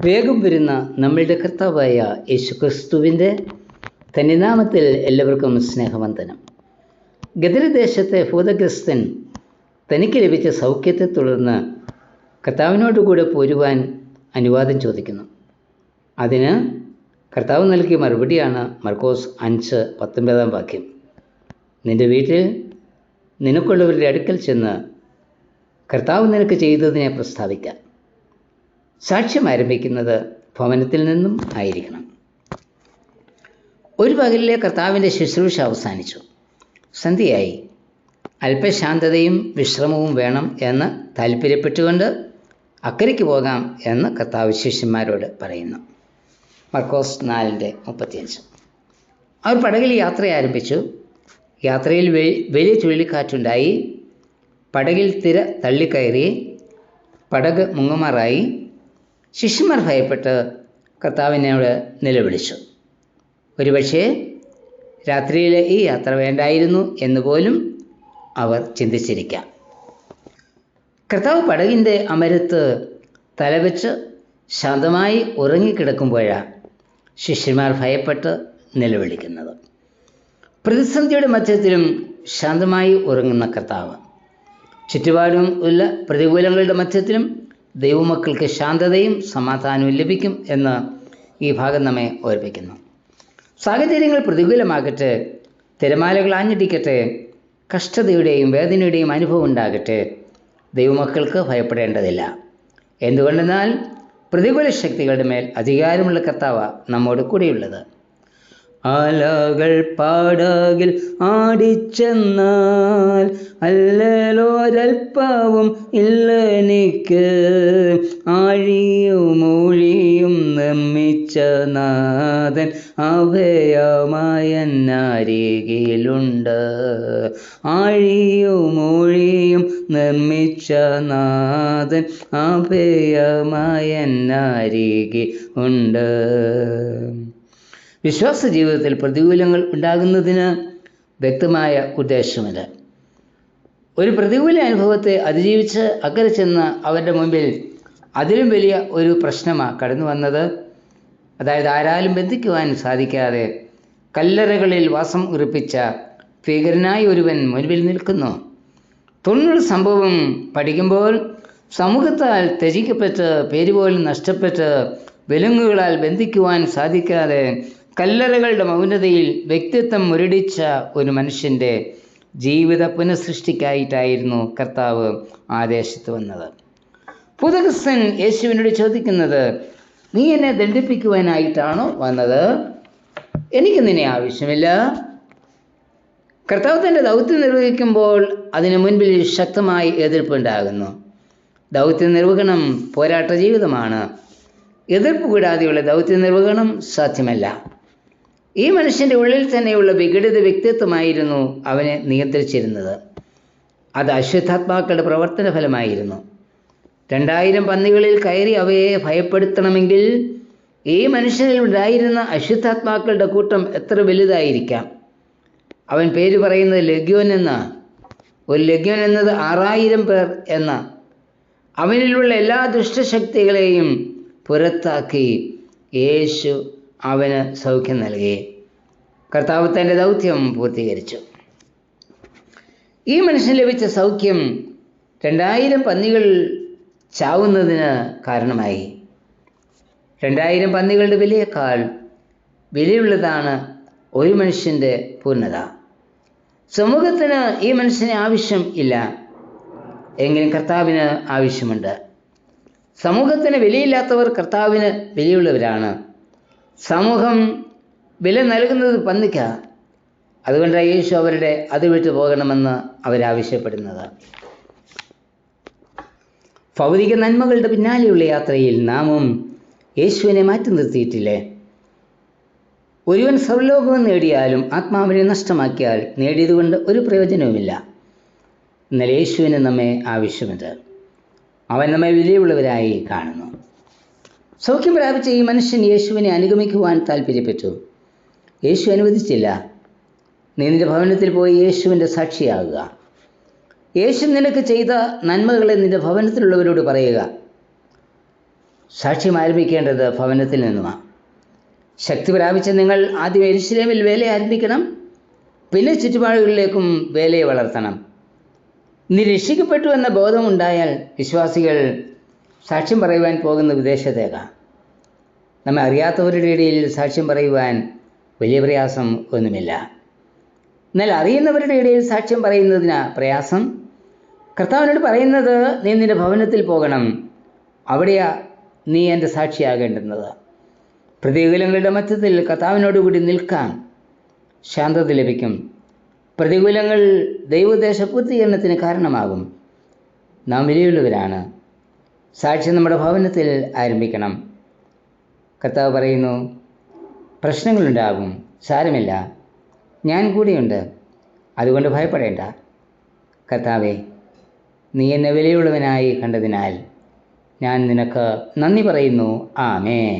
വേഗം വരുന്ന നമ്മളുടെ കർത്താവായ യേശുക്രിസ്തുവിൻ്റെ തന്നിനാമത്തിൽ എല്ലാവർക്കും സ്നേഹവന്ദനം. ഗദരദേശത്തെ ഭൂതഗ്രസ്തൻ തനിക്ക് ലഭിച്ച സൗഖ്യത്തെ തുടർന്ന് കർത്താവിനോടുകൂടെ പോരുവാൻ അനുവാദം ചോദിക്കുന്നു. അതിന് കർത്താവ് നൽകിയ മറുപടിയാണ് മർക്കോസ് 5:19. നിൻ്റെ വീട്ടിൽ നിനക്കുള്ളവരുടെ അടുക്കൽ ചെന്ന് കർത്താവ് നിനക്ക് ചെയ്തതിനെ പ്രസ്താവിക്കാം. സാക്ഷ്യം ആരംഭിക്കുന്നത് ഭവനത്തിൽ നിന്നും ആയിരിക്കണം. ഒരു പകലിലെ കർത്താവിൻ്റെ ശുശ്രൂഷ അവസാനിച്ചു. സന്ധ്യയായി. അല്പശാന്തതയും വിശ്രമവും വേണം എന്ന് താല്പര്യപ്പെട്ടുകൊണ്ട് അക്കരയ്ക്ക് പോകാം എന്ന് കർത്താവ് ശിഷ്യന്മാരോട് പറയുന്നു. മർക്കോസ് 4:35. അവർ പടകിൽ യാത്ര ആരംഭിച്ചു. യാത്രയിൽ വലിയ ചുഴലിക്കാറ്റുണ്ടായി. പടകിൽ തിര തള്ളിക്കയറി. പടക് മുങ്ങുമാറായി. ശിഷ്യന്മാർ ഭയപ്പെട്ട് കർത്താവിനോട് നിലവിളിച്ചു. ഒരുപക്ഷേ രാത്രിയിലെ ഈ യാത്ര വേണ്ടായിരുന്നു എന്ന് പോലും അവർ ചിന്തിച്ചിരിക്കാം. കർത്താവ് പടകിൻ്റെ അമരത്ത് തലവെച്ച് ശാന്തമായി ഉറങ്ങിക്കിടക്കുമ്പോഴാണ് ശിഷ്യന്മാർ ഭയപ്പെട്ട് നിലവിളിക്കുന്നത്. പ്രതിസന്ധിയുടെ മധ്യത്തിലും ശാന്തമായി ഉറങ്ങുന്ന കർത്താവ്, ചുറ്റുപാടും ഉള്ള പ്രതികൂലങ്ങളുടെ മധ്യത്തിലും ദൈവമക്കൾക്ക് ശാന്തതയും സമാധാനവും ലഭിക്കും എന്ന് ഈ ഭാഗം നമ്മെ ഓർമ്മിപ്പിക്കുന്നു. സാഹചര്യങ്ങൾ പ്രതികൂലമാകട്ടെ, തിരമാലകൾ ആഞ്ഞടിക്കട്ടെ, കഷ്ടതയുടെയും വേദനയുടെയും അനുഭവം ഉണ്ടാകട്ടെ, ദൈവമക്കൾക്ക് ഭയപ്പെടേണ്ടതില്ല. എന്തുകൊണ്ടെന്നാൽ പ്രതികൂല ശക്തികളുടെ മേൽ അധികാരമുള്ള കർത്താവ് നമ്മോട് കൂടെയുള്ളത്. ആലകൾ പാടകിൽ ആടിച്ചെന്നാൽ അല്ലലോരൽപ്പവും ഇല്ലെനിക്ക്, ആഴിയും ഊഴിയും നിർമ്മിച്ച നാഥൻ അഭയമായരികിലുണ്ട്. ആഴിയും ഊഴിയും നിർമ്മിച്ച നാഥൻ അഭയമായരികിലുണ്ട്. വിശ്വാസ ജീവിതത്തിൽ പ്രതികൂലങ്ങൾ ഉണ്ടാകുന്നതിന് വ്യക്തമായ ഉദ്ദേശമുണ്ട്. ഒരു പ്രതികൂല അനുഭവത്തെ അതിജീവിച്ച് അക്കരെ ചെന്ന് അവരുടെ മുമ്പിൽ അതിലും വലിയ ഒരു പ്രശ്നമാണ് കടന്നു വന്നത്. അതായത് ആരാലും ബന്ധിക്കുവാൻ സാധിക്കാതെ കല്ലറകളിൽ വാസം ഉറപ്പിച്ച ഭീകരനായ ഒരുവൻ മുൻപിൽ നിൽക്കുന്നു. തൊണ്ണൂറ് സംഭവം പഠിക്കുമ്പോൾ സമൂഹത്താൽ ത്യജിക്കപ്പെട്ട് പേരുപോലും നഷ്ടപ്പെട്ട് വിലങ്ങുകളാൽ ബന്ധിക്കുവാൻ സാധിക്കാതെ കല്ലറകളുടെ മൗനതയിൽ വ്യക്തിത്വം മുരടിച്ച ഒരു മനുഷ്യൻ്റെ ജീവിത പുനഃസൃഷ്ടിക്കായിട്ടായിരുന്നു കർത്താവ് ആദേശത്ത് വന്നത്. ഭൂതഗ്രസ്തൻ യേശുവിനോട് ചോദിക്കുന്നത്, നീ എന്നെ ദണ്ഡിപ്പിക്കുവാനായിട്ടാണോ വന്നത്? എനിക്ക് നിന്നെ ആവശ്യമില്ല. കർത്താവ് തൻ്റെ ദൗത്യം നിർവഹിക്കുമ്പോൾ അതിനു മുൻപിൽ ശക്തമായി എതിർപ്പുണ്ടാകുന്നു. ദൗത്യ നിർവഹണം പോരാട്ട ജീവിതമാണ്. എതിർപ്പ് കൂടാതെയുള്ള ദൗത്യ നിർവഹണം സാധ്യമല്ല. ഈ മനുഷ്യൻ്റെ ഉള്ളിൽ തന്നെയുള്ള വിഘടിത വ്യക്തിത്വമായിരുന്നു അവനെ നിയന്ത്രിച്ചിരുന്നത്. അത് അശുദ്ധാത്മാക്കളുടെ പ്രവർത്തന ഫലമായിരുന്നു. 2000 പന്നികളിൽ കയറി അവയെ ഭയപ്പെടുത്തണമെങ്കിൽ ഈ മനുഷ്യനിൽ ഉണ്ടായിരുന്ന അശുദ്ധാത്മാക്കളുടെ കൂട്ടം എത്ര വലുതായിരിക്കാം. അവൻ പേര് പറയുന്നത് ലഗ്യോൻ എന്നാണ്. ഒരു ലഗ്യോൻ എന്നത് 6000 പേർ എന്ന. അവനിലുള്ള എല്ലാ ദുഷ്ടശക്തികളെയും പുറത്താക്കി യേശു അവന് സൗഖ്യം നൽകി. കർത്താവ് തൻ്റെ ദൗത്യം പൂർത്തീകരിച്ചു. ഈ മനുഷ്യന് ലഭിച്ച സൗഖ്യം 2000 പന്നികൾ ചാവുന്നതിന് കാരണമായി. 2000 പന്നികളുടെ വിലയേക്കാൾ വിലയുള്ളതാണ് ഒരു മനുഷ്യൻ്റെ പൂർണ്ണത. സമൂഹത്തിന് ഈ മനുഷ്യനെ ആവശ്യം ഇല്ല, എങ്കിലും കർത്താവിന് ആവശ്യമുണ്ട്. സമൂഹത്തിന് വിലയില്ലാത്തവർ കർത്താവിന് വിലയുള്ളവരാണ്. സമൂഹം വില നൽകുന്നത് പന്നിക്കാണ്. അതുകൊണ്ടാണ് യേശു അവരുടെ അത് വിട്ടു പോകണമെന്ന് അവരാവശ്യപ്പെടുന്നത്. ഭൗതിക നന്മകളുടെ പിന്നാലെയുള്ള യാത്രയിൽ നാമും യേശുവിനെ മാറ്റി നിർത്തിയിട്ടില്ലേ? ഒരുവൻ സർവ്വലോകവും നേടിയാലും ആത്മാവിനെ നഷ്ടമാക്കിയാൽ നേടിയതുകൊണ്ട് ഒരു പ്രയോജനവുമില്ല. എന്നാൽ യേശുവിന് നമ്മെ ആവശ്യമുണ്ട്. അവൻ നമ്മെ വിലയുള്ളവരായി കാണുന്നു. സൗഖ്യം പ്രാപിച്ച ഈ മനുഷ്യൻ യേശുവിനെ അനുഗമിക്കുവാൻ താല്പര്യപ്പെട്ടു. യേശു അനുവദിച്ചില്ല. നീ നിന്റെ ഭവനത്തിൽ പോയി യേശുവിൻ്റെ സാക്ഷിയാകുക. യേശു നിനക്ക് ചെയ്ത നന്മകളെ നിന്റെ ഭവനത്തിലുള്ളവരോട് പറയുക. സാക്ഷ്യം ആരംഭിക്കേണ്ടത് ഭവനത്തിൽ നിന്നുമാണ്. ശക്തി പ്രാപിച്ച നിങ്ങൾ ആദ്യം യെരൂശലേമിൽ വേല ആരംഭിക്കണം, പിന്നെ ചുറ്റുപാടുകളിലേക്കും വേലയെ വളർത്തണം. നീ രക്ഷിക്കപ്പെട്ടു എന്ന ബോധമുണ്ടായാൽ വിശ്വാസികൾ സാക്ഷ്യം പറയുവാൻ പോകുന്ന വിദേശത്തേക്കാണ്. നമ്മെ അറിയാത്തവരുടെ ഇടയിൽ സാക്ഷ്യം പറയുവാൻ വലിയ പ്രയാസം ഒന്നുമില്ല. എന്നാൽ അറിയുന്നവരുടെ ഇടയിൽ സാക്ഷ്യം പറയുന്നതിന് പ്രയാസം. കർത്താവിനോട് പറയുന്നത്, നീ നിൻ്റെ ഭവനത്തിൽ പോകണം, അവിടെയാ നീ എൻ്റെ സാക്ഷിയാകേണ്ടുന്നത്. പ്രതികൂലങ്ങളുടെ മധ്യത്തിൽ കർത്താവിനോടുകൂടി നിൽക്കാം, ശാന്തത ലഭിക്കും. പ്രതികൂലങ്ങൾ ദൈവോദ്ദേശ പൂർത്തീകരണത്തിന് കാരണമാകും. നാം വിലയുള്ളവരാണ്. സാക്ഷ്യം നമ്മുടെ ഭവനത്തിൽ ആരംഭിക്കണം. കർത്താവ് പറയുന്നു, പ്രശ്നങ്ങളുണ്ടാകും, സാരമില്ല, ഞാൻ കൂടെയുണ്ട്, അതുകൊണ്ട് ഭയപ്പെടേണ്ട. കർത്താവേ, നീ എന്നെ വിലയുള്ളവനായി കണ്ടതിനാൽ ഞാൻ നിനക്ക് നന്ദി പറയുന്നു. ആമേൻ.